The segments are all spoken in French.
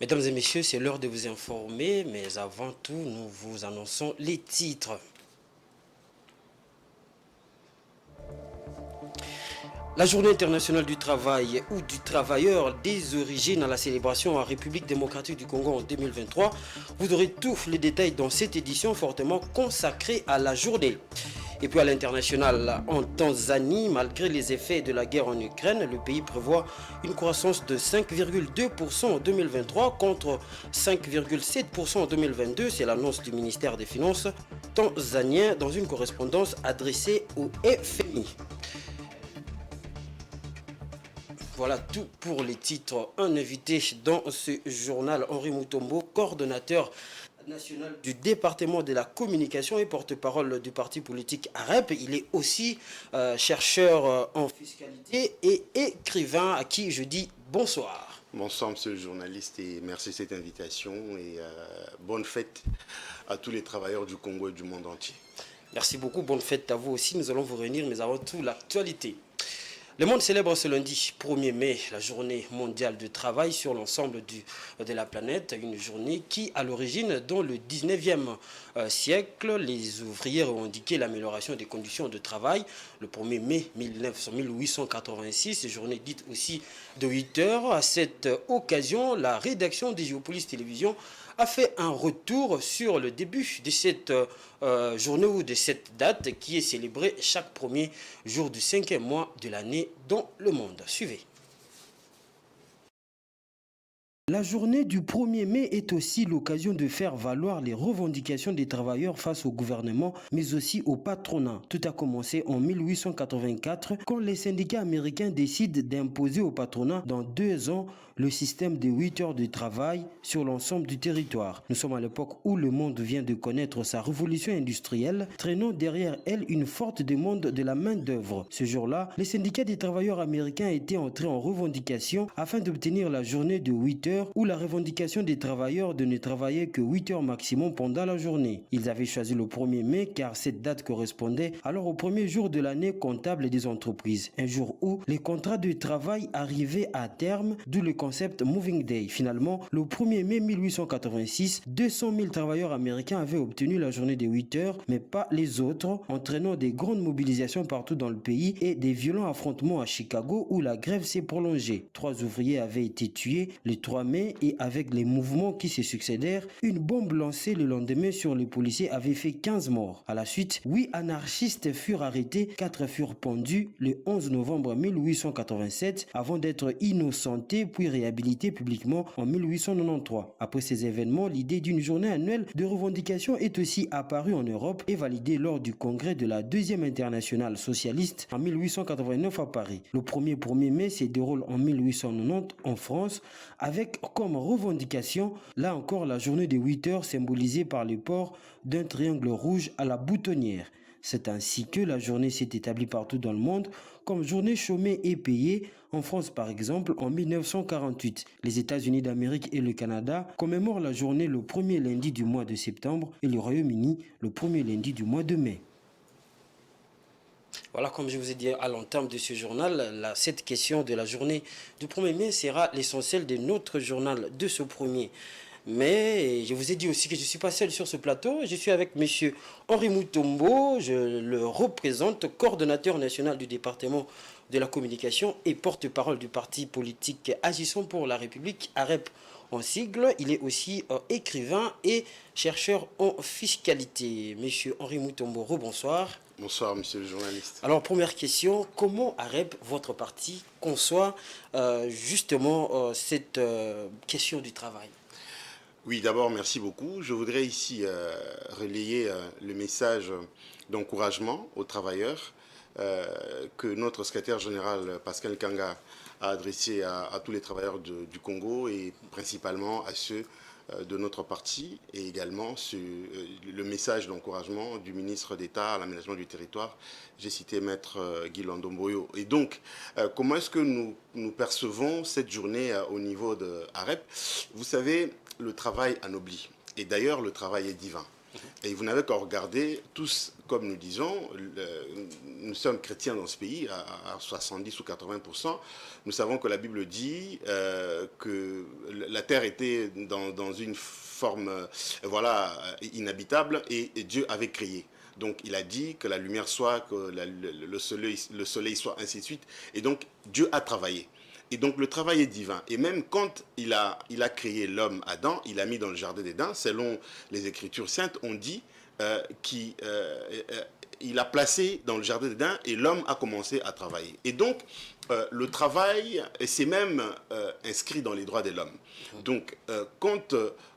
Mesdames et messieurs, c'est l'heure de vous informer, mais avant tout, nous vous annonçons les titres. La Journée internationale du travail ou du travailleur des origines à la célébration en République démocratique du Congo en 2023. Vous aurez tous les détails dans cette édition fortement consacrée à la journée. Et puis à l'international, en Tanzanie, malgré les effets de la guerre en Ukraine, le pays prévoit une croissance de 5,2% en 2023 contre 5,7% en 2022. C'est l'annonce du ministère des Finances tanzanien dans une correspondance adressée au FMI. Voilà tout pour les titres. Un invité dans ce journal, Henri Mutombo, coordonnateur national du département de la communication et porte-parole du parti politique AREP. Il est aussi chercheur en fiscalité et écrivain à qui je dis bonsoir. Bonsoir monsieur le journaliste et merci de cette invitation et bonne fête à tous les travailleurs du Congo et du monde entier. Merci beaucoup, bonne fête à vous aussi. Nous allons vous réunir, mais avant tout l'actualité. Le monde célèbre ce lundi 1er mai la journée mondiale du travail sur l'ensemble de la planète. Une journée qui, à l'origine, dans le 19e siècle, les ouvriers revendiquaient l'amélioration des conditions de travail. Le 1er mai 1886, journée dite aussi de 8 heures. À cette occasion, la rédaction des Géopolis Télévision a fait un retour sur le début de cette journée ou de cette date qui est célébrée chaque premier jour du 5e mois de l'année dans le monde. Suivez. La journée du 1er mai est aussi l'occasion de faire valoir les revendications des travailleurs face au gouvernement, mais aussi au patronat. Tout a commencé en 1884 quand les syndicats américains décident d'imposer au patronat dans 2 ans le système de 8 heures de travail sur l'ensemble du territoire. Nous sommes à l'époque où le monde vient de connaître sa révolution industrielle, traînant derrière elle une forte demande de la main-d'œuvre. Ce jour-là, les syndicats des travailleurs américains étaient entrés en revendication afin d'obtenir la journée de 8 heures ou la revendication des travailleurs de ne travailler que 8 heures maximum pendant la journée. Ils avaient choisi le 1er mai car cette date correspondait alors au premier jour de l'année comptable des entreprises, un jour où les contrats de travail arrivaient à terme, d'où le concept Moving Day. Finalement, le 1er mai 1886, 200 000 travailleurs américains avaient obtenu la journée de 8 heures, mais pas les autres, entraînant des grandes mobilisations partout dans le pays et des violents affrontements à Chicago où la grève s'est prolongée. 3 ouvriers avaient été tués le 3 mai et avec les mouvements qui se succédèrent, une bombe lancée le lendemain sur les policiers avait fait 15 morts. À la suite, 8 anarchistes furent arrêtés, 4 furent pendus le 11 novembre 1887 avant d'être innocentés puis réhabilités publiquement en 1893. Après ces événements, l'idée d'une journée annuelle de revendication est aussi apparue en Europe et validée lors du congrès de la Deuxième Internationale socialiste en 1889 à Paris. Le 1er mai se déroule en 1890 en France avec comme revendication, là encore, la journée de 8 heures symbolisée par le port d'un triangle rouge à la boutonnière. C'est ainsi que la journée s'est établie partout dans le monde comme journée chômée et payée. En France, par exemple, en 1948, les États-Unis d'Amérique et le Canada commémorent la journée le premier lundi du mois de septembre et le Royaume-Uni le premier lundi du mois de mai. Voilà, comme je vous ai dit à l'entame de ce journal, cette question de la journée du 1er mai sera l'essentiel de notre journal de ce 1er. Mais je vous ai dit aussi que je ne suis pas seul sur ce plateau. Je suis avec M. Henri Mutombo. Je le représente, coordonnateur national du département de la communication et porte-parole du parti politique Agissons pour la République, AREP en sigle. Il est aussi écrivain et chercheur en fiscalité. M. Henri Mutombo, rebonsoir. Bonsoir monsieur le journaliste. Alors première question, comment AREP, votre parti, conçoit justement cette question du travail? Oui, d'abord, merci beaucoup. Je voudrais ici relayer le message d'encouragement aux travailleurs que notre secrétaire général Pascal Kanga a adressé à tous les travailleurs du Congo et principalement à ceux de notre parti et également le message d'encouragement du ministre d'État à l'aménagement du territoire. J'ai cité Maître Guy Landomboyo. Et donc, comment est-ce que nous percevons cette journée au niveau de AREP? Vous savez, le travail anoblit. Et d'ailleurs, le travail est divin. Et vous n'avez qu'à regarder, tous, comme nous disons, nous sommes chrétiens dans ce pays à 70 ou 80%. Nous savons que la Bible dit que la terre était dans une forme voilà, inhabitable et Dieu avait créé. Donc il a dit que la lumière soit, que le soleil soit, ainsi de suite. Et donc Dieu a travaillé. Et donc le travail est divin. Et même quand il a créé l'homme Adam, il l'a mis dans le jardin d'Éden, selon les Écritures saintes, on dit qu'il a placé dans le jardin d'Éden et l'homme a commencé à travailler. Et donc le travail, c'est même inscrit dans les droits de l'homme. Donc quand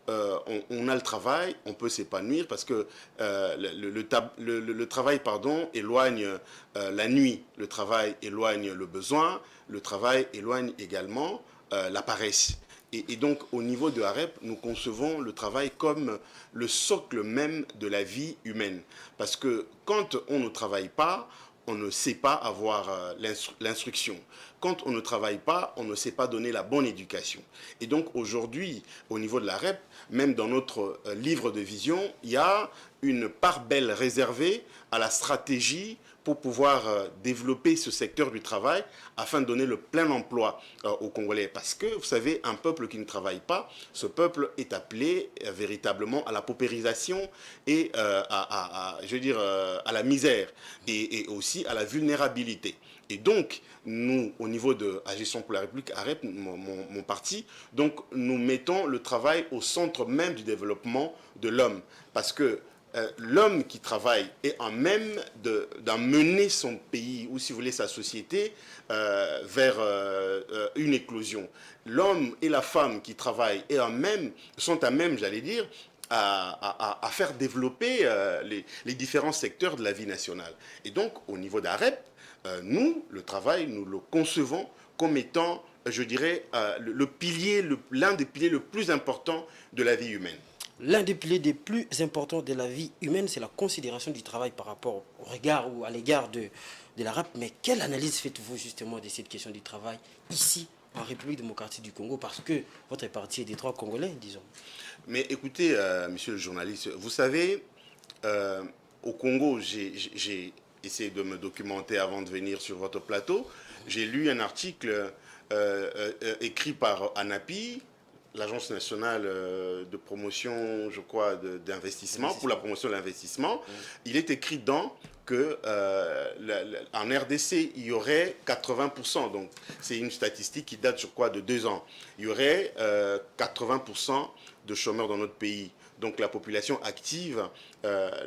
on a le travail, on peut s'épanouir parce que le travail éloigne la nuit, le travail éloigne le besoin, le travail éloigne également la paresse. Et donc, au niveau de AREP, nous concevons le travail comme le socle même de la vie humaine. Parce que quand on ne travaille pas, on ne sait pas avoir l'instruction. Quand on ne travaille pas, on ne sait pas donner la bonne éducation. Et donc, aujourd'hui, au niveau de l'AREP, même dans notre livre de vision, il y a une part belle réservée à la stratégie pour pouvoir développer ce secteur du travail afin de donner le plein emploi aux Congolais. Parce que, vous savez, un peuple qui ne travaille pas, ce peuple est appelé véritablement à la paupérisation et je veux dire, à la misère et aussi à la vulnérabilité. Et donc, nous, au niveau de Agissons pour la République, AREP, mon parti, donc nous mettons le travail au centre même du développement de l'homme. Parce que l'homme qui travaille est en même d'emmener son pays, ou si vous voulez sa société, vers une éclosion. L'homme et la femme qui travaillent sont à même, j'allais dire, à faire développer les différents secteurs de la vie nationale. Et donc, au niveau d'AREP, nous, le travail, nous le concevons comme étant, je dirais, l'un des piliers le plus important de la vie humaine. L'un des piliers les plus importants de la vie humaine, c'est la considération du travail par rapport au regard ou à l'égard de l'AREP. Mais quelle analyse faites-vous justement de cette question du travail ici, en République démocratique du Congo, parce que votre parti est des trois Congolais, disons? Mais écoutez, monsieur le journaliste, vous savez, au Congo, j'ai essayé de me documenter avant de venir sur votre plateau. J'ai lu un article écrit par ANAPI, l'Agence nationale de promotion, je crois, d'investissement, pour la promotion de l'investissement. Il est écrit dans que en RDC, il y aurait 80%, donc c'est une statistique qui date, je crois, de 2 ans. Il y aurait 80% de chômeurs dans notre pays. Donc la population active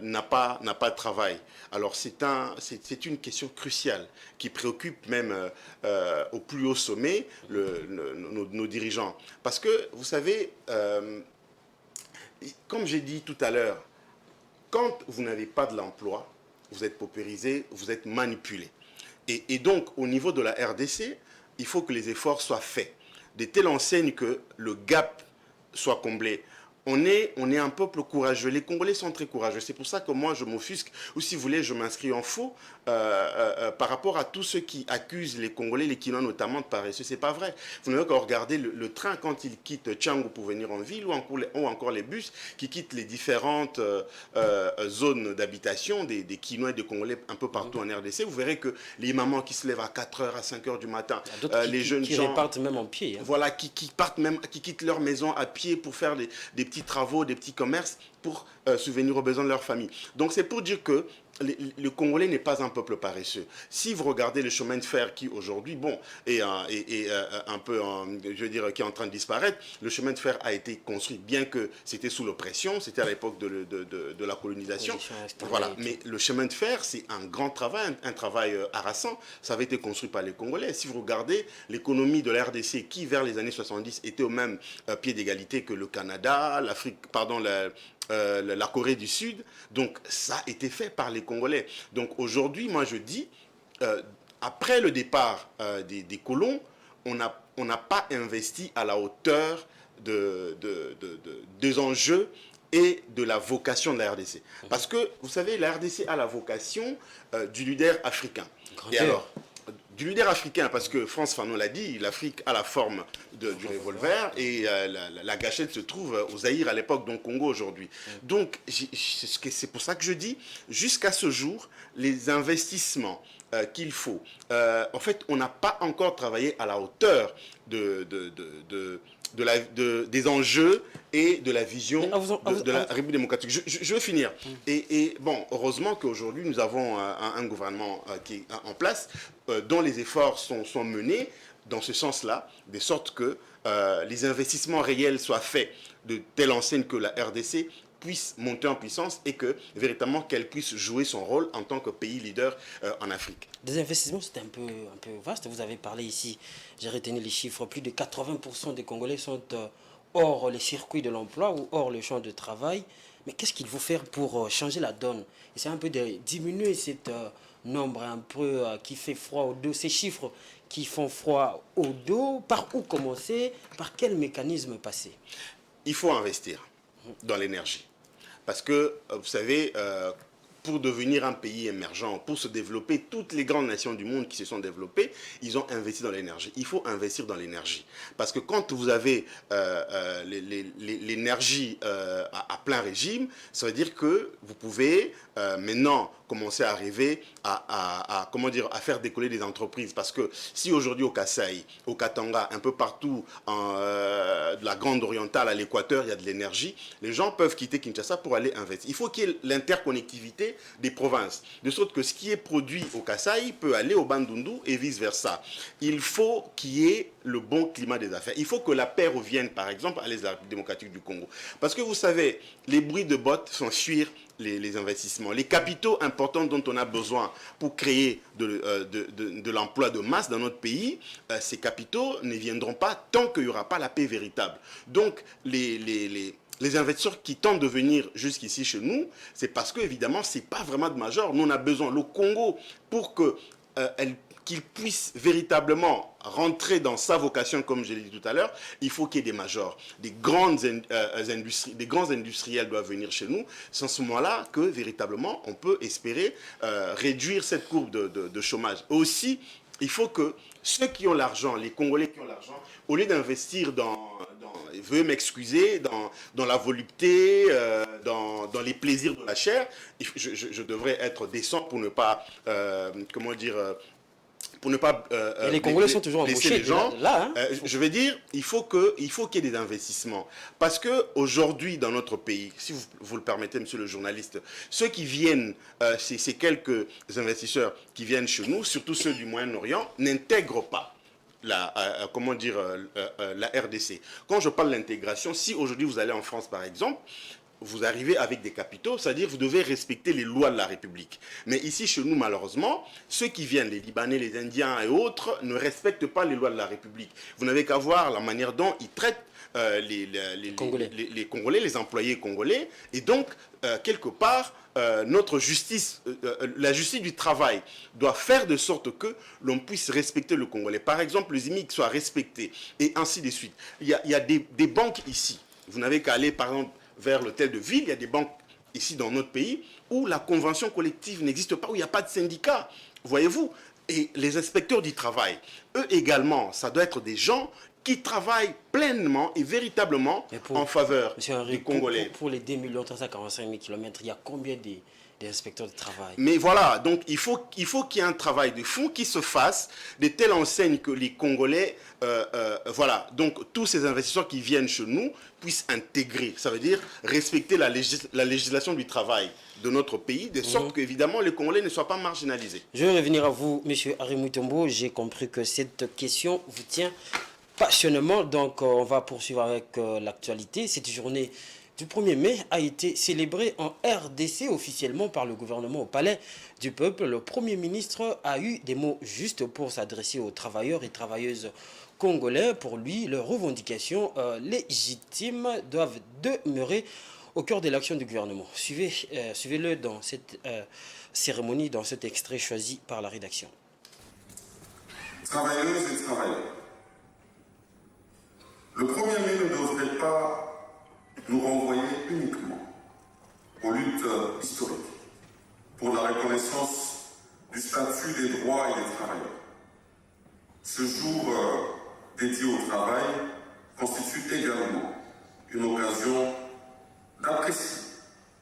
n'a pas de travail. Alors c'est une question cruciale qui préoccupe même au plus haut sommet nos dirigeants. Parce que, vous savez, comme j'ai dit tout à l'heure, quand vous n'avez pas de l'emploi, vous êtes paupérisé, vous êtes manipulé. Et donc, au niveau de la RDC, il faut que les efforts soient faits, de telle enseigne que le gap soit comblé. On est un peuple courageux. Les Congolais sont très courageux. C'est pour ça que moi, je m'offusque, ou si vous voulez, je m'inscris en faux par rapport à tous ceux qui accusent les Congolais, les Kinois notamment, de paresseux. C'est pas vrai. Vous n'avez qu'à regarder le train quand il quitte Tchango pour venir en ville, ou encore les bus qui quittent les différentes zones d'habitation des Kinois et des Congolais un peu partout en RDC. Vous verrez que les mamans qui se lèvent à 4h, à 5h du matin, les jeunes gens... Qui repartent même en pied. Hein. Voilà, qui quittent leur maison à pied pour faire des petits travaux, des petits commerces pour subvenir aux besoins de leur famille. Donc c'est pour dire que le Congolais n'est pas un peuple paresseux. Si vous regardez le chemin de fer qui aujourd'hui, bon, est un peu, je veux dire, qui est en train de disparaître, le chemin de fer a été construit, bien que c'était sous l'oppression, c'était à l'époque de la colonisation. Voilà, mais le chemin de fer, c'est un grand travail, un travail harassant. Ça avait été construit par les Congolais. Si vous regardez l'économie de la RDC, qui vers les années 70 était au même pied d'égalité que le Canada, l'Afrique, pardon, la Corée du Sud. Donc ça a été fait par les Congolais. Donc aujourd'hui, moi je dis, après le départ des colons, on n'a pas investi à la hauteur des enjeux et de la vocation de la RDC. Parce que, vous savez, la RDC a la vocation du leader africain. Et alors, du leader africain, parce que Frantz Fanon l'a dit, l'Afrique a la forme du revolver et la gâchette se trouve au Zaïre à l'époque, donc Congo aujourd'hui. Donc c'est pour ça que je dis, jusqu'à ce jour, les investissements qu'il faut, en fait, on n'a pas encore travaillé à la hauteur des enjeux et de la vision de la République démocratique. Je veux finir. Et bon, heureusement qu'aujourd'hui, nous avons un gouvernement qui est en place, dont les efforts sont menés dans ce sens-là, de sorte que les investissements réels soient faits de telle enseigne que la RDC puisse monter en puissance et que véritablement qu'elle puisse jouer son rôle en tant que pays leader en Afrique. Des investissements, c'est un peu vaste. Vous avez parlé ici, j'ai retenu les chiffres, plus de 80% des Congolais sont hors les circuits de l'emploi ou hors le champ de travail. Mais qu'est-ce qu'il faut faire pour changer la donne? Et c'est un peu de diminuer cet nombre un peu qui fait froid au dos, ces chiffres qui font froid au dos. Par où commencer? Par quel mécanisme passer? Il faut investir dans l'énergie. Parce que, vous savez, pour devenir un pays émergent, pour se développer, toutes les grandes nations du monde qui se sont développées, ils ont investi dans l'énergie. Il faut investir dans l'énergie. Parce que quand vous avez l'énergie à plein régime, ça veut dire que vous pouvez maintenant commencer à arriver comment dire, à faire décoller des entreprises. Parce que si aujourd'hui au Kasaï, au Katanga, un peu partout, de la Grande Orientale à l'Équateur, il y a de l'énergie, les gens peuvent quitter Kinshasa pour aller investir. Il faut qu'il y ait l'interconnectivité des provinces, de sorte que ce qui est produit au Kasaï peut aller au Bandundu et vice-versa. Il faut qu'il y ait le bon climat des affaires. Il faut que la paix revienne, par exemple, à la République démocratique du Congo. Parce que vous savez, les bruits de bottes font fuir les investissements. Les capitaux importants dont on a besoin pour créer de l'emploi de masse dans notre pays, ces capitaux ne viendront pas tant qu'il n'y aura pas la paix véritable. Donc, les investisseurs qui tentent de venir jusqu'ici chez nous, c'est parce que, évidemment, ce n'est pas vraiment de major. Nous, on a besoin, le Congo, pour qu'il puisse véritablement rentrer dans sa vocation, comme je l'ai dit tout à l'heure, il faut qu'il y ait des majors. Des grands industriels doivent venir chez nous. C'est en ce moment-là que, véritablement, on peut espérer réduire cette courbe de chômage. Aussi, il faut que ceux qui ont l'argent, les Congolais qui ont l'argent, au lieu d'investir veuillez m'excuser, dans la volupté, dans les plaisirs de la chair, je devrais être décent pour ne pas, comment dire, pour ne pas et les Congolais sont toujours embauchés les gens. Là, hein. Je veux dire, il faut qu'il y ait des investissements. Parce qu'aujourd'hui, dans notre pays, si vous le permettez, monsieur le journaliste, ceux qui viennent, ces quelques investisseurs qui viennent chez nous, surtout ceux du Moyen-Orient, n'intègrent pas la RDC. Quand je parle d'intégration, si aujourd'hui vous allez en France, par exemple, vous arrivez avec des capitaux, c'est-à-dire vous devez respecter les lois de la République. Mais ici, chez nous, malheureusement, ceux qui viennent, les Libanais, les Indiens et autres, ne respectent pas les lois de la République. Vous n'avez qu'à voir la manière dont ils traitent les Congolais, les employés congolais. Et donc, quelque part, notre justice, la justice du travail doit faire de sorte que l'on puisse respecter le Congolais. Par exemple, les immigrés soient respectés et ainsi de suite. Il y a des banques ici. Vous n'avez qu'à aller, par exemple, vers l'hôtel de ville, il y a des banques ici dans notre pays où la convention collective n'existe pas, où il n'y a pas de syndicat, voyez-vous. Et les inspecteurs du travail, eux également, ça doit être des gens qui travaillent pleinement et véritablement en faveur des Congolais. Pour les 2 345 000 km, il y a combien d'inspecteurs de travail? Mais voilà, donc il faut qu'il y ait un travail de fond qui se fasse de telle enseigne que les Congolais, voilà, donc tous ces investisseurs qui viennent chez nous puissent intégrer, ça veut dire respecter la législation du travail de notre pays, de sorte qu'évidemment les Congolais ne soient pas marginalisés. Je vais revenir à vous, M. Arimou Tombo. J'ai compris que cette question vous tient passionnément, donc on va poursuivre avec l'actualité. Cette journée du 1er mai a été célébrée en RDC officiellement par le gouvernement au Palais du Peuple. Le Premier ministre a eu des mots justes pour s'adresser aux travailleurs et travailleuses congolais. Pour lui, leurs revendications légitimes doivent demeurer au cœur de l'action du gouvernement. Suivez-le dans cette cérémonie, dans cet extrait choisi par la rédaction. Travailleuses et travailleurs, le 1er mai ne devrait pas nous renvoyer uniquement aux luttes historiques pour la reconnaissance du statut des droits et des travailleurs, ce jour dédié au travail constitue également une occasion d'apprécier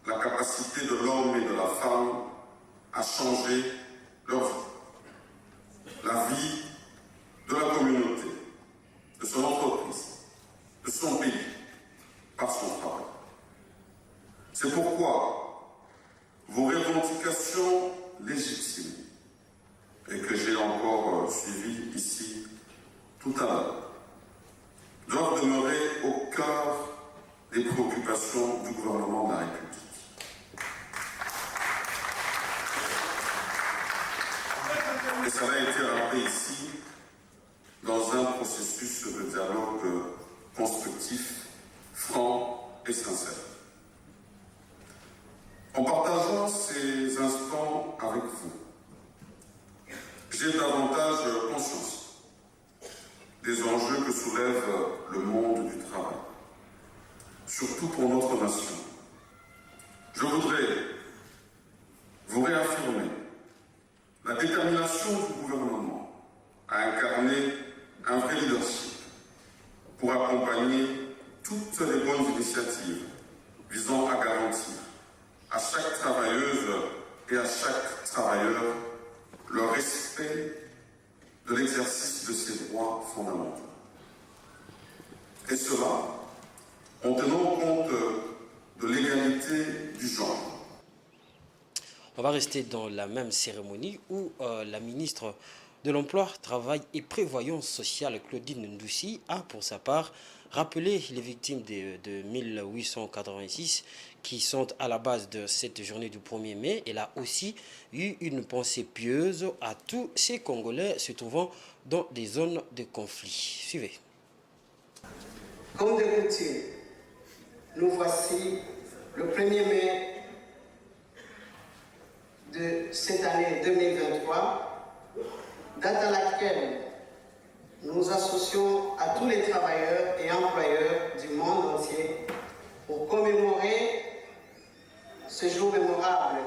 la capacité de l'homme et de la femme à changer leur vie, la vie de la communauté, de son entreprise, de son pays, par son travail. C'est pourquoi vos revendications légitimes, et que j'ai encore suivies ici tout à l'heure, doivent demeurer au cœur des préoccupations du gouvernement de la République. Et ça a été rappelé ici dans un processus de dialogue constructif, franc et sincère. En partageant ces instants avec vous, j'ai davantage conscience des enjeux que soulève le monde du travail, surtout pour notre nation. Je voudrais vous réaffirmer la détermination du gouvernement à incarner un vrai leadership pour accompagner toutes les bonnes initiatives visant à garantir à chaque travailleuse et à chaque travailleur le respect de l'exercice de ses droits fondamentaux. Et cela en tenant compte de l'égalité du genre. On va rester dans la même cérémonie où la ministre de l'Emploi, Travail et Prévoyance sociale, Claudine Ndoussi, a pour sa part rappelé les victimes de 1886 qui sont à la base de cette journée du 1er mai. Elle a aussi eu une pensée pieuse à tous ces Congolais se trouvant dans des zones de conflit. Suivez. Comme de coutume, nous voici le 1er mai de cette année 2023, date à laquelle nous associons à tous les travailleurs et employeurs du monde entier pour commémorer ce jour mémorable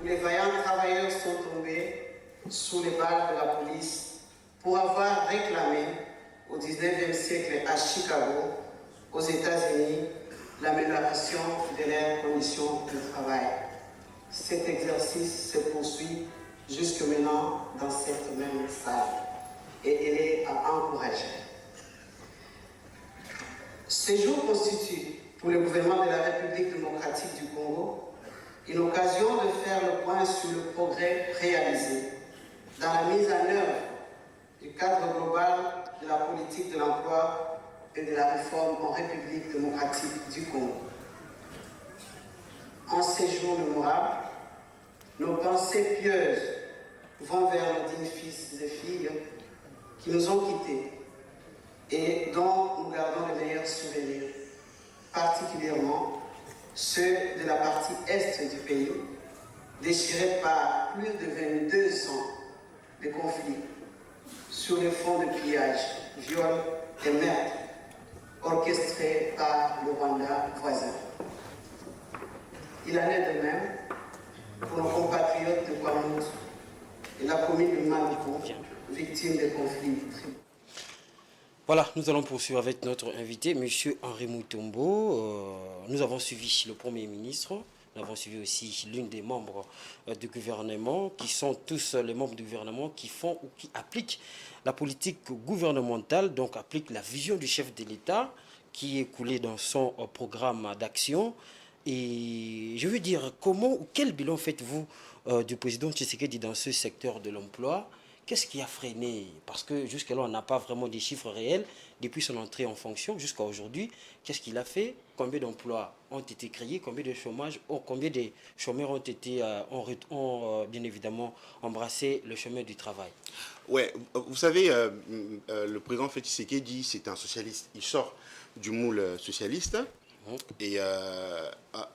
où les vaillants travailleurs sont tombés sous les balles de la police pour avoir réclamé au 19e siècle à Chicago, aux États-Unis, l'amélioration de leurs conditions de travail. Cet exercice se poursuit jusque maintenant dans cette même salle et elle est à encourager. Ce jour constitue pour le gouvernement de la République démocratique du Congo une occasion de faire le point sur le progrès réalisé dans la mise en œuvre du cadre global de la politique de l'emploi et de la réforme en République démocratique du Congo. En ces jours mémorables, nos pensées pieuses vont vers nos dignes fils et filles qui nous ont quittés et dont nous gardons les meilleurs souvenirs, particulièrement ceux de la partie est du pays, déchirés par plus de 22 ans de conflits sur les fonds de pillage, viol et meurtres orchestrés par le Rwanda voisin. Il en est de même pour nos compatriotes de Kwamouth et la commune de Maliko, victimes des conflits tribaux. Voilà, nous allons poursuivre avec notre invité, M. Henri Mutombo. Nous avons suivi le Premier ministre, nous avons suivi aussi l'une des membres du gouvernement, qui sont tous les membres du gouvernement qui font ou qui appliquent la politique gouvernementale, donc appliquent la vision du chef de l'État qui est coulée dans son programme d'action. Et je veux dire, comment ou quel bilan faites-vous du président Tshisekedi dans ce secteur de l'emploi? Qu'est-ce qui a freiné? Parce que jusqu'à-là, on n'a pas vraiment des chiffres réels depuis son entrée en fonction jusqu'à aujourd'hui. Qu'est-ce qu'il a fait? Combien d'emplois ont été créés? Combien de combien de chômeurs ont été bien évidemment embrassé le chemin du travail? Ouais, vous savez, le président Tshisekedi, c'est un socialiste. Il sort du moule socialiste. Et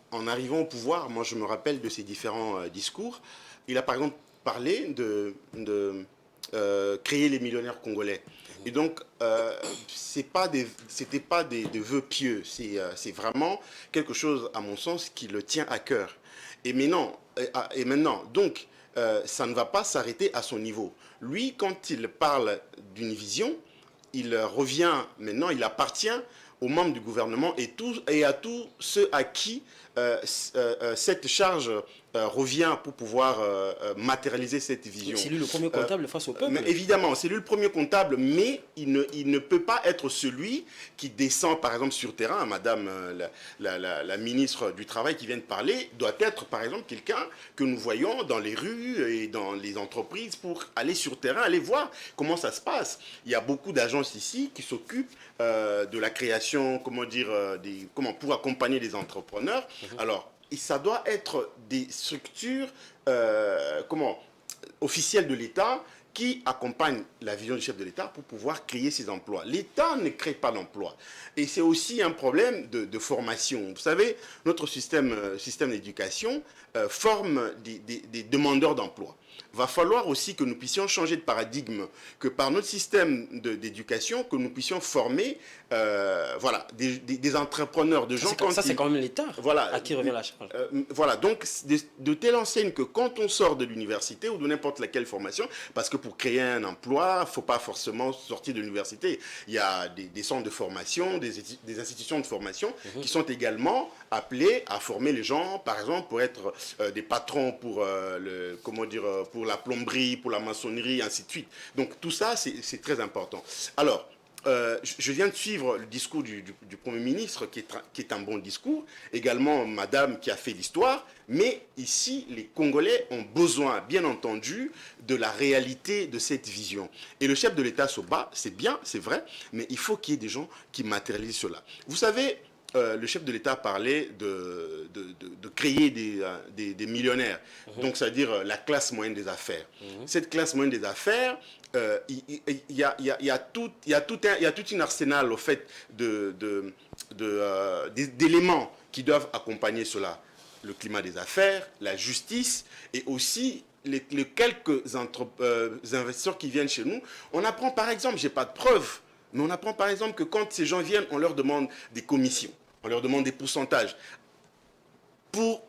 en arrivant au pouvoir, moi je me rappelle de ses différents discours. Il a par exemple parlé de créer les millionnaires congolais. Et donc, c'était pas des vœux pieux. C'est vraiment quelque chose, à mon sens, qui le tient à cœur. Et maintenant, donc, ça ne va pas s'arrêter à son niveau. Lui, quand il parle d'une vision, il revient maintenant, il appartient aux membres du gouvernement et à tous ceux à qui cette charge revient pour pouvoir matérialiser cette vision. C'est lui le premier comptable face au peuple. Évidemment, c'est lui le premier comptable, mais il ne peut pas être celui qui descend, par exemple, sur terrain. Madame la ministre du Travail qui vient de parler doit être, par exemple, quelqu'un que nous voyons dans les rues et dans les entreprises pour aller sur terrain, aller voir comment ça se passe. Il y a beaucoup d'agences ici qui s'occupent de la création, pour accompagner les entrepreneurs. Alors, et ça doit être des structures officielles de l'État qui accompagnent la vision du chef de l'État pour pouvoir créer ces emplois. L'État ne crée pas d'emplois. Et c'est aussi un problème de formation. Vous savez, notre système d'éducation forme des demandeurs d'emploi. Va falloir aussi que nous puissions changer de paradigme, que par notre système d'éducation, que nous puissions former des entrepreneurs, de gens... C'est quand même l'État à qui revient la charge. Voilà, donc de telle enseigne que quand on sort de l'université ou de n'importe laquelle formation, parce que pour créer un emploi, il ne faut pas forcément sortir de l'université. Il y a des centres de formation, des institutions de formation qui sont également appelés à former les gens, par exemple, pour être des patrons pour pour la plomberie, pour la maçonnerie, ainsi de suite. Donc tout ça, c'est très important. Alors, je viens de suivre le discours du Premier ministre, qui est un bon discours, également Madame qui a fait l'histoire, mais ici, les Congolais ont besoin, bien entendu, de la réalité de cette vision. Et le chef de l'État se bat, c'est bien, c'est vrai, mais il faut qu'il y ait des gens qui matérialisent cela. Vous savez, le chef de l'État parlait de créer des millionnaires, donc c'est-à-dire la classe moyenne des affaires. Cette classe moyenne des affaires, il y a tout un arsenal au fait d'éléments qui doivent accompagner cela. Le climat des affaires, la justice et aussi les quelques investisseurs qui viennent chez nous. On apprend par exemple, je n'ai pas de preuves, mais on apprend par exemple que quand ces gens viennent, on leur demande des commissions. On leur demande des pourcentages pour,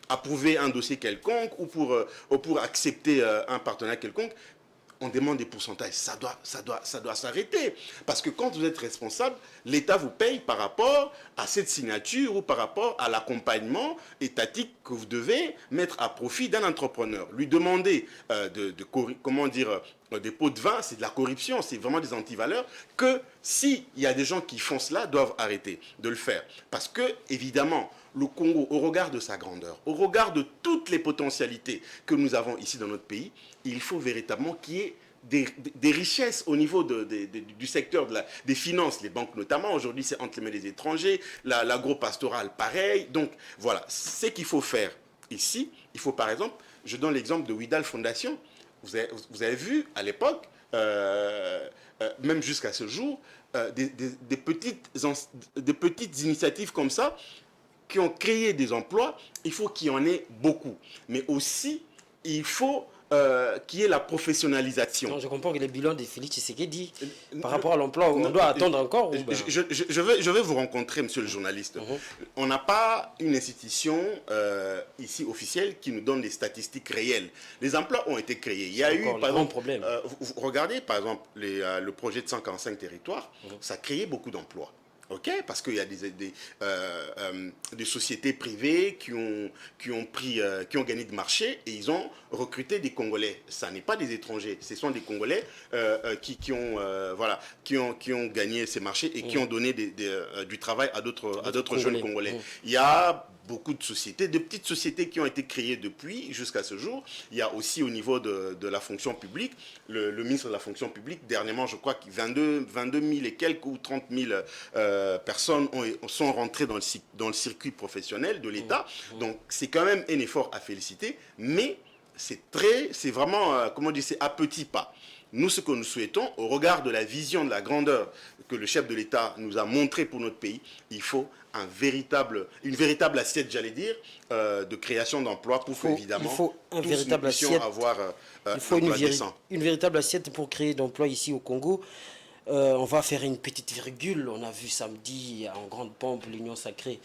approuver un dossier quelconque ou pour accepter un partenariat quelconque. On demande des pourcentages. Ça doit s'arrêter. Parce que quand vous êtes responsable, l'État vous paye par rapport à cette signature ou par rapport à l'accompagnement étatique que vous devez mettre à profit d'un entrepreneur. Lui demander des pots de vin, c'est de la corruption, c'est vraiment des antivaleurs que s'il y a des gens qui font cela, doivent arrêter de le faire. Parce que, évidemment, le Congo, au regard de sa grandeur, au regard de toutes les potentialités que nous avons ici dans notre pays, il faut véritablement qu'il y ait des richesses au niveau du secteur des finances, les banques notamment. Aujourd'hui, c'est entre les mains des étrangers, l'agro-pastoral, pareil. Donc, voilà, ce qu'il faut faire ici, il faut par exemple, je donne l'exemple de Widal Fondation. Vous avez vu, à l'époque, même jusqu'à ce jour, des petites initiatives comme ça qui ont créé des emplois. Il faut qu'il y en ait beaucoup. Mais aussi, il faut qu'il y ait la professionnalisation. Non, je comprends que les bilans de Félix Tshisekedi, par rapport à l'emploi, on doit attendre encore. Je vais vous rencontrer, monsieur le journaliste. On n'a pas une institution ici officielle qui nous donne des statistiques réelles. Les emplois ont été créés. Il y a eu, par exemple, problème. Vous regardez, par exemple, le projet de 145 territoires, ça a créé beaucoup d'emplois. Ok, parce qu'il y a des sociétés privées qui ont gagné de marché et ils ont recruté des Congolais. Ça n'est pas des étrangers, ce sont des Congolais qui ont gagné ces marchés et qui ont donné du travail à d'autres jeunes Congolais. Il y a beaucoup de sociétés, de petites sociétés qui ont été créées depuis jusqu'à ce jour. Il y a aussi au niveau de la fonction publique, le ministre de la fonction publique, dernièrement, je crois que 22 000 et quelques ou 30 000 personnes sont rentrées dans le circuit professionnel de l'État. Donc, c'est quand même un effort à féliciter, mais c'est vraiment, c'est à petits pas. Nous, ce que nous souhaitons, au regard de la vision, de la grandeur que le chef de l'État nous a montré pour notre pays, il faut une véritable assiette, j'allais dire, de création d'emplois pour qu'évidemment, tous nous puissions avoir une véritable assiette pour créer d'emplois ici au Congo. On va faire une petite virgule. On a vu samedi en grande pompe l'Union sacrée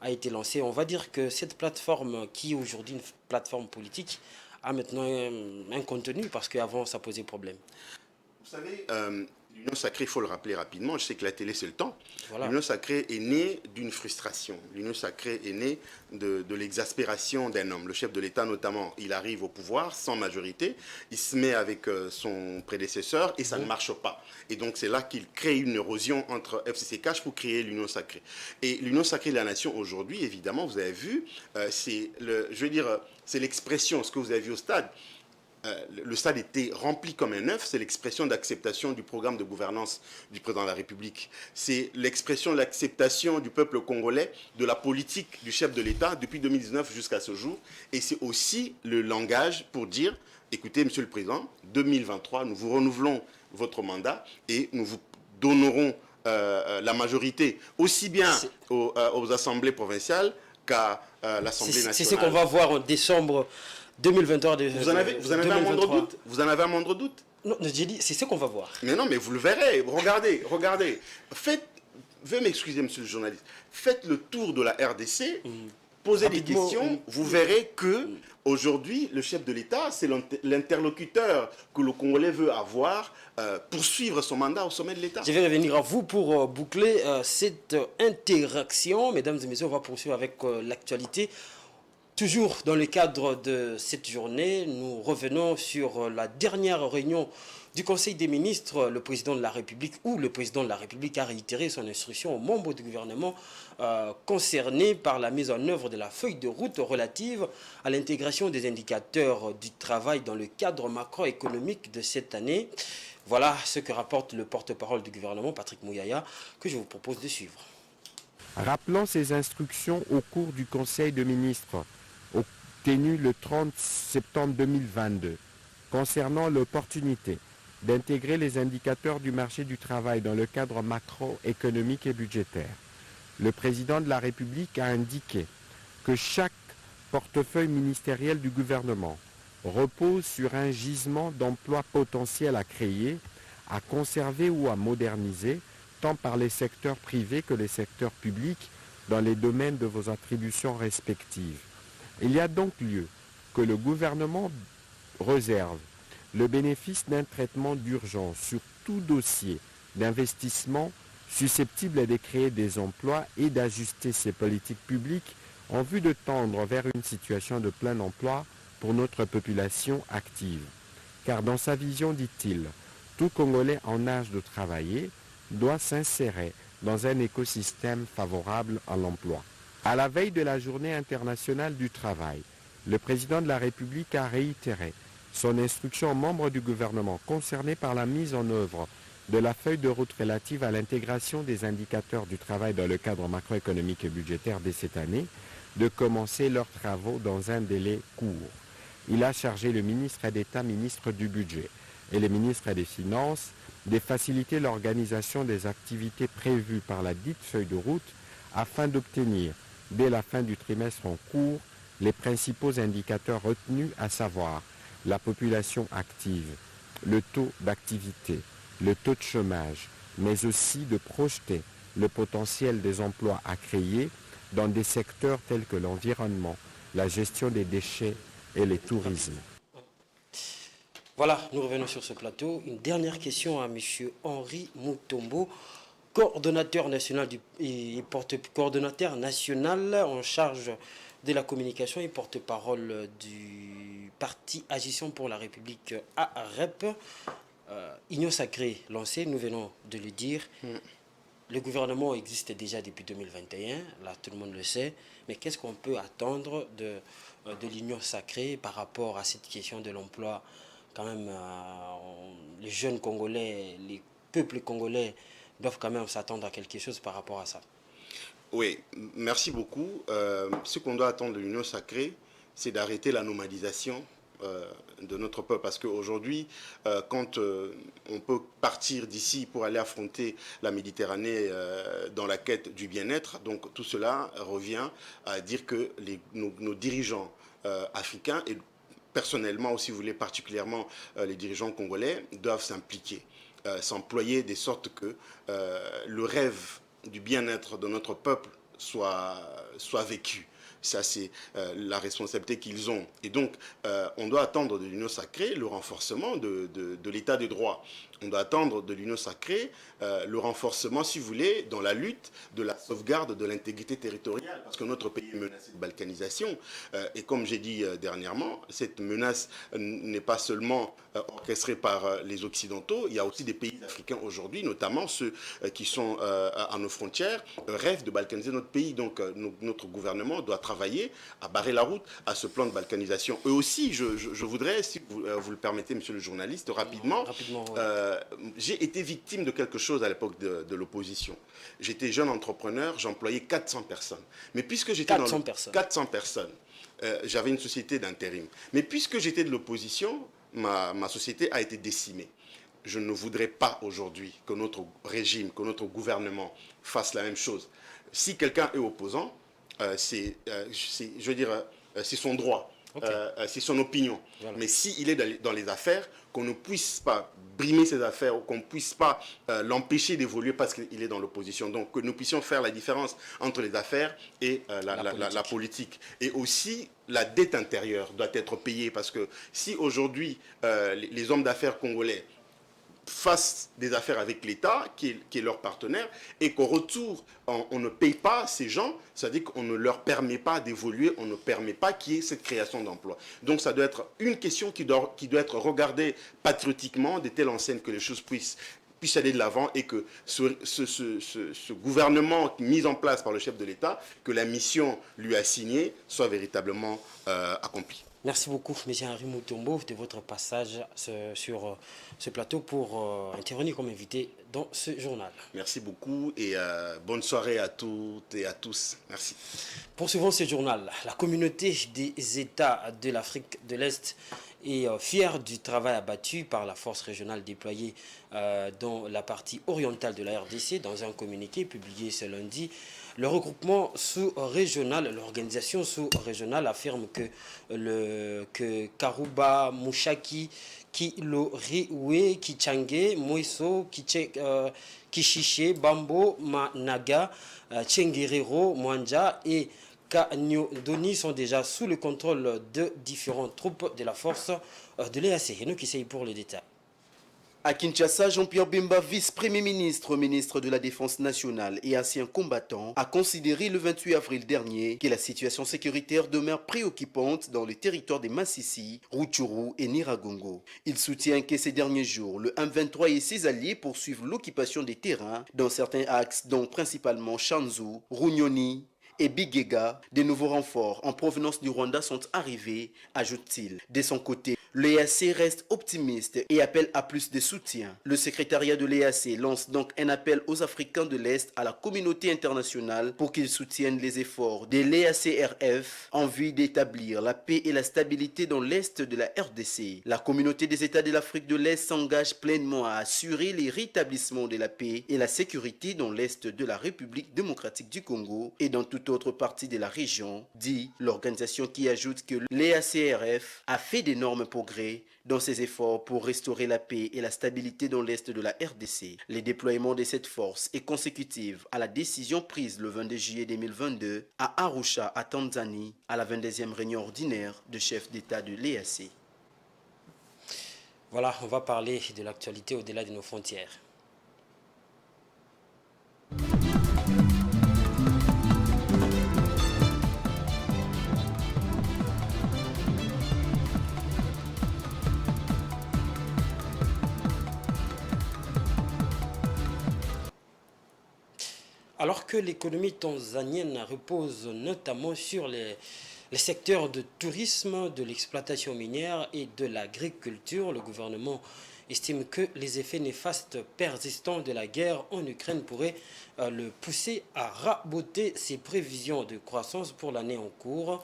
a été lancée. On va dire que cette plateforme, qui est aujourd'hui une plateforme politique, a maintenant un contenu parce qu'avant ça posait problème. Vous savez, l'Union sacrée, il faut le rappeler rapidement, je sais que la télé c'est le temps. Voilà. L'Union sacrée est née d'une frustration. L'Union sacrée est née de l'exaspération d'un homme. Le chef de l'État notamment, il arrive au pouvoir sans majorité, il se met avec son prédécesseur et ça ne marche pas. Et donc c'est là qu'il crée une érosion entre FCC Cash pour créer l'Union sacrée. Et l'Union sacrée de la nation aujourd'hui, évidemment, vous avez vu, c'est l'expression, ce que vous avez vu au stade. Le stade était rempli comme un œuf, c'est l'expression d'acceptation du programme de gouvernance du président de la République. C'est l'expression de l'acceptation du peuple congolais de la politique du chef de l'État depuis 2019 jusqu'à ce jour. Et c'est aussi le langage pour dire, écoutez, Monsieur le Président, 2023, nous vous renouvelons votre mandat et nous vous donnerons la majorité aussi bien aux assemblées provinciales qu'à l'Assemblée nationale. C'est ce qu'on va voir en décembre 2023. Vous en avez un moindre doute? Vous en avez un moindre doute? Non, j'ai dit, c'est ce qu'on va voir. Mais non, mais vous le verrez. Regardez. Veuillez m'excuser, monsieur le journaliste. Faites le tour de la RDC, posez des questions. Vous verrez que aujourd'hui, le chef de l'État, c'est l'interlocuteur que le Congolais veut avoir pour suivre son mandat au sommet de l'État. Je vais revenir à vous pour boucler cette interaction. Mesdames et messieurs, on va poursuivre avec l'actualité. Toujours dans le cadre de cette journée, nous revenons sur la dernière réunion du Conseil des ministres. Le président de la République a réitéré son instruction aux membres du gouvernement concernés par la mise en œuvre de la feuille de route relative à l'intégration des indicateurs du travail dans le cadre macroéconomique de cette année. Voilà ce que rapporte le porte-parole du gouvernement, Patrick Mouyaya, que je vous propose de suivre. Rappelons ces instructions au cours du Conseil des ministres tenu le 30 septembre 2022 concernant l'opportunité d'intégrer les indicateurs du marché du travail dans le cadre macroéconomique et budgétaire. Le président de la République a indiqué que chaque portefeuille ministériel du gouvernement repose sur un gisement d'emplois potentiels à créer, à conserver ou à moderniser, tant par les secteurs privés que les secteurs publics dans les domaines de vos attributions respectives. Il y a donc lieu que le gouvernement réserve le bénéfice d'un traitement d'urgence sur tout dossier d'investissement susceptible de créer des emplois et d'ajuster ses politiques publiques en vue de tendre vers une situation de plein emploi pour notre population active. Car dans sa vision, dit-il, tout Congolais en âge de travailler doit s'insérer dans un écosystème favorable à l'emploi. À la veille de la Journée internationale du travail, le président de la République a réitéré son instruction aux membres du gouvernement concernés par la mise en œuvre de la feuille de route relative à l'intégration des indicateurs du travail dans le cadre macroéconomique et budgétaire dès cette année, de commencer leurs travaux dans un délai court. Il a chargé le ministre d'État, ministre du Budget, et le ministre des Finances de faciliter l'organisation des activités prévues par la dite feuille de route afin d'obtenir, dès la fin du trimestre en cours, les principaux indicateurs retenus, à savoir la population active, le taux d'activité, le taux de chômage, mais aussi de projeter le potentiel des emplois à créer dans des secteurs tels que l'environnement, la gestion des déchets et le tourisme. Voilà, nous revenons sur ce plateau. Une dernière question à M. Henri Mutombo, coordonnateur national coordonnateur national en charge de la communication et porte-parole du parti Agissons pour la République AREP. Union sacrée lancée, nous venons de le dire. Le gouvernement existe déjà depuis 2021, là tout le monde le sait, mais qu'est-ce qu'on peut attendre de l'Union sacrée par rapport à cette question de l'emploi? Quand même, les jeunes Congolais, les peuples congolais doivent quand même s'attendre à quelque chose par rapport à ça. Oui, merci beaucoup. Ce qu'on doit attendre de l'Union sacrée, c'est d'arrêter la nomadisation de notre peuple. Parce qu'aujourd'hui, quand on peut partir d'ici pour aller affronter la Méditerranée dans la quête du bien-être, donc tout cela revient à dire que nos dirigeants africains, et personnellement aussi, vous voulez particulièrement les dirigeants congolais, doivent s'impliquer, s'employer de sorte que le rêve du bien-être de notre peuple soit vécue. Ça, c'est la responsabilité qu'ils ont. Et donc, on doit attendre de l'Union sacrée le renforcement de l'état de droit. On doit attendre de l'Union sacrée le renforcement, si vous voulez, dans la lutte de la sauvegarde de l'intégrité territoriale. Parce que notre pays est menacé de balkanisation. Et comme j'ai dit dernièrement, cette menace n'est pas seulement orchestrée par les Occidentaux. Il y a aussi des pays africains aujourd'hui, notamment ceux qui sont à nos frontières, rêvent de balkaniser notre pays. Donc, notre gouvernement doit travailler à barrer la route à ce plan de balkanisation. Et aussi, je voudrais, si vous le permettez, monsieur le journaliste, rapidement ouais. J'ai été victime de quelque chose à l'époque de l'opposition. J'étais jeune entrepreneur, j'employais 400 personnes. Mais puisque j'étais 400 personnes, j'avais une société d'intérim. Mais puisque j'étais de l'opposition, ma société a été décimée. Je ne voudrais pas aujourd'hui que notre régime, que notre gouvernement fasse la même chose. Si quelqu'un est opposant, c'est son droit. Okay. C'est son opinion. Voilà. Mais s'il est dans les affaires, qu'on ne puisse pas brimer ses affaires ou qu'on ne puisse pas l'empêcher d'évoluer parce qu'il est dans l'opposition. Donc que nous puissions faire la différence entre les affaires et la politique. Et aussi, la dette intérieure doit être payée parce que si aujourd'hui, les hommes d'affaires congolais fassent des affaires avec l'État, qui est leur partenaire, et qu'au retour, on ne paye pas ces gens, c'est-à-dire qu'on ne leur permet pas d'évoluer, on ne permet pas qu'il y ait cette création d'emplois. Donc ça doit être une question qui doit être regardée patriotiquement, de telle enseigne que les choses puissent aller de l'avant et que ce gouvernement mis en place par le chef de l'État, que la mission lui a signée, soit véritablement accomplie. Merci beaucoup, M. Henri Moutombo, de votre passage sur ce plateau pour intervenir comme invité dans ce journal. Merci beaucoup et bonne soirée à toutes et à tous. Merci. Poursuivons ce journal. La communauté des États de l'Afrique de l'Est est fière du travail abattu par la force régionale déployée dans la partie orientale de la RDC. Dans un communiqué publié ce lundi, le regroupement sous-régional, l'organisation sous-régionale affirme que Karuba, Mouchaki, Kiloriwe, Kichange, Mweso, Kishiche, Bambo, Managa, Tchenguerero, Mwanja et Kanyodoni sont déjà sous le contrôle de différentes troupes de la force de l'EAC. Et nous qui essayons pour le détail. À Kinshasa, Jean-Pierre Bemba, vice-premier ministre, ministre de la Défense nationale et ancien combattant, a considéré le 28 avril dernier que la situation sécuritaire demeure préoccupante dans le territoire des Massissi, Rutshuru et Niragongo. Il soutient que ces derniers jours, le M23 et ses alliés poursuivent l'occupation des terrains dans certains axes, dont principalement Shanzu, Runyoni et Bigega. Des nouveaux renforts en provenance du Rwanda sont arrivés, ajoute-t-il. De son côté, l'EAC reste optimiste et appelle à plus de soutien. Le secrétariat de l'EAC lance donc un appel aux Africains de l'Est, à la communauté internationale, pour qu'ils soutiennent les efforts de l'EACRF en vue d'établir la paix et la stabilité dans l'Est de la RDC. La communauté des États de l'Afrique de l'Est s'engage pleinement à assurer le rétablissement de la paix et la sécurité dans l'Est de la République démocratique du Congo et dans toute autre partie de la région, dit l'organisation, qui ajoute que l'EACRF a fait d'énormes progrès dans ses efforts pour restaurer la paix et la stabilité dans l'Est de la RDC. Le déploiement de cette force est consécutif à la décision prise le 22 juillet 2022 à Arusha, à Tanzanie, à la 22e réunion ordinaire de chefs d'État de l'EAC. Voilà, on va parler de l'actualité au-delà de nos frontières. Alors que l'économie tanzanienne repose notamment sur les secteurs de tourisme, de l'exploitation minière et de l'agriculture, le gouvernement estime que les effets néfastes persistants de la guerre en Ukraine pourraient le pousser à raboter ses prévisions de croissance pour l'année en cours.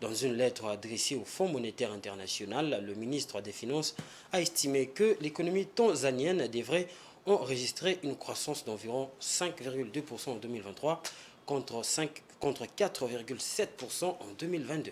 Dans une lettre adressée au Fonds monétaire international, le ministre des Finances a estimé que l'économie tanzanienne devrait enregistrer une croissance d'environ 5,2% en 2023 contre 4,7% en 2022.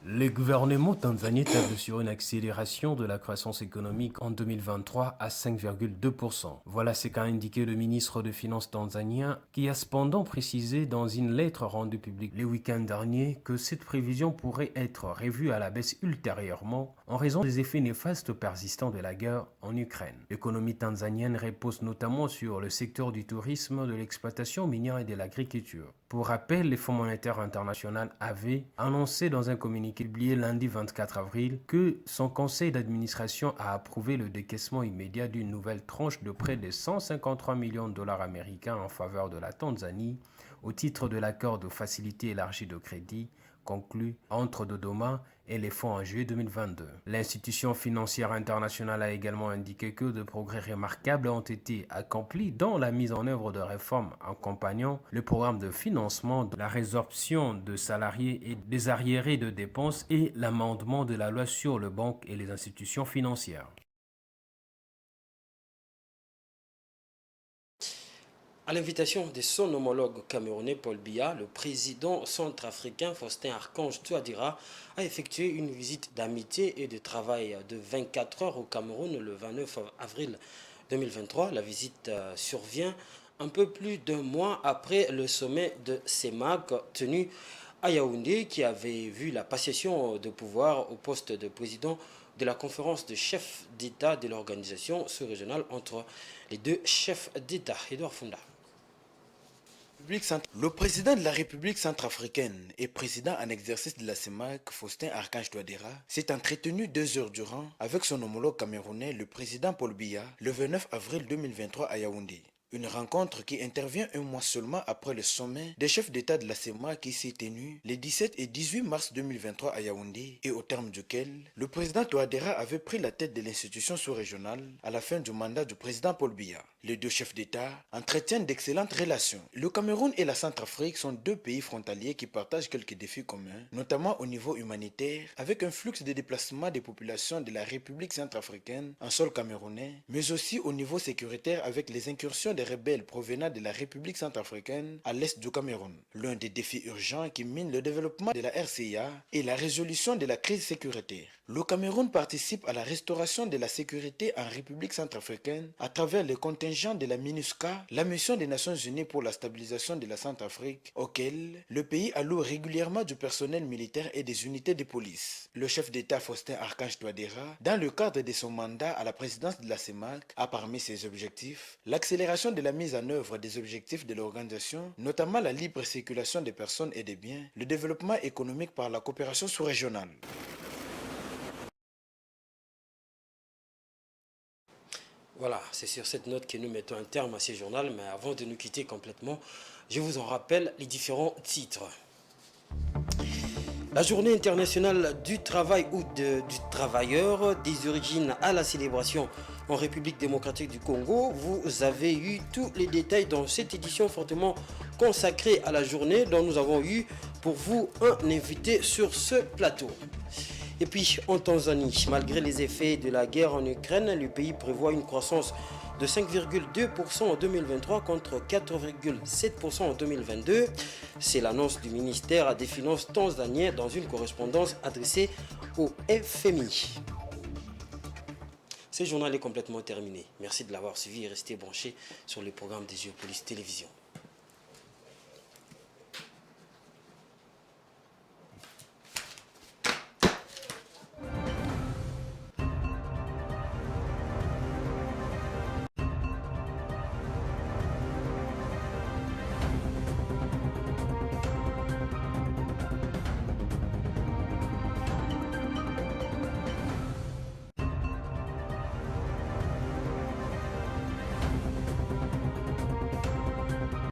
Le gouvernement tanzanien table sur une accélération de la croissance économique en 2023 à 5,2%. Voilà ce qu'a indiqué le ministre des Finances tanzanien, qui a cependant précisé dans une lettre rendue publique le week-end dernier que cette prévision pourrait être revue à la baisse ultérieurement en raison des effets néfastes persistants de la guerre en Ukraine. L'économie tanzanienne repose notamment sur le secteur du tourisme, de l'exploitation minière et de l'agriculture. Pour rappel, le Fonds monétaire international avait annoncé dans un communiqué publié lundi 24 avril que son conseil d'administration a approuvé le décaissement immédiat d'une nouvelle tranche de près de 153 millions de dollars américains en faveur de la Tanzanie au titre de l'accord de facilité élargie de crédit conclu entre Dodoma et les fonds en juillet 2022. L'institution financière internationale a également indiqué que de progrès remarquables ont été accomplis dans la mise en œuvre de réformes accompagnant le programme de financement de la résorption de salariés et des arriérés de dépenses et l'amendement de la loi sur les banques et les institutions financières. À l'invitation de son homologue camerounais Paul Biya, le président centrafricain Faustin Archange Touadéra a effectué une visite d'amitié et de travail de 24 heures au Cameroun le 29 avril 2023. La visite survient un peu plus d'un mois après le sommet de CEMAC tenu à Yaoundé, qui avait vu la passation de pouvoir au poste de président de la conférence de chefs d'État de l'organisation sous-régionale entre les deux chefs d'État. Edouard Funda. Le président de la République centrafricaine et président en exercice de la CEMAC, Faustin Archange Touadéra, s'est entretenu 2 heures durant avec son homologue camerounais, le président Paul Biya, le 29 avril 2023 à Yaoundé. Une rencontre qui intervient un mois seulement après le sommet des chefs d'État de la CEMAC qui s'est tenu les 17 et 18 mars 2023 à Yaoundé et au terme duquel le président Touadéra avait pris la tête de l'institution sous-régionale à la fin du mandat du président Paul Biya. Les deux chefs d'État entretiennent d'excellentes relations. Le Cameroun et la Centrafrique sont 2 pays frontaliers qui partagent quelques défis communs, notamment au niveau humanitaire, avec un flux de déplacement des populations de la République centrafricaine en sol camerounais, mais aussi au niveau sécuritaire avec les incursions des rebelles provenant de la République centrafricaine à l'est du Cameroun. L'un des défis urgents qui mine le développement de la RCA est la résolution de la crise sécuritaire. Le Cameroun participe à la restauration de la sécurité en République centrafricaine à travers les contingents de la MINUSCA, la mission des Nations Unies pour la stabilisation de la Centrafrique, auquel le pays alloue régulièrement du personnel militaire et des unités de police. Le chef d'État Faustin Archange Touadéra, dans le cadre de son mandat à la présidence de la CEMAC, a parmi ses objectifs l'accélération de la mise en œuvre des objectifs de l'organisation, notamment la libre circulation des personnes et des biens, le développement économique par la coopération sous-régionale. Voilà, c'est sur cette note que nous mettons un terme à ce journal, mais avant de nous quitter complètement, je vous en rappelle les différents titres. La journée internationale du travail ou du travailleur, des origines à la célébration en République démocratique du Congo. Vous avez eu tous les détails dans cette édition fortement consacrée à la journée dont nous avons eu pour vous un invité sur ce plateau. Et puis en Tanzanie, malgré les effets de la guerre en Ukraine, le pays prévoit une croissance de 5,2% en 2023 contre 4,7% en 2022. C'est l'annonce du ministère des Finances tanzanien dans une correspondance adressée au FMI. Ce journal est complètement terminé. Merci de l'avoir suivi et restez branchés sur le programme des Géopolis Télévision.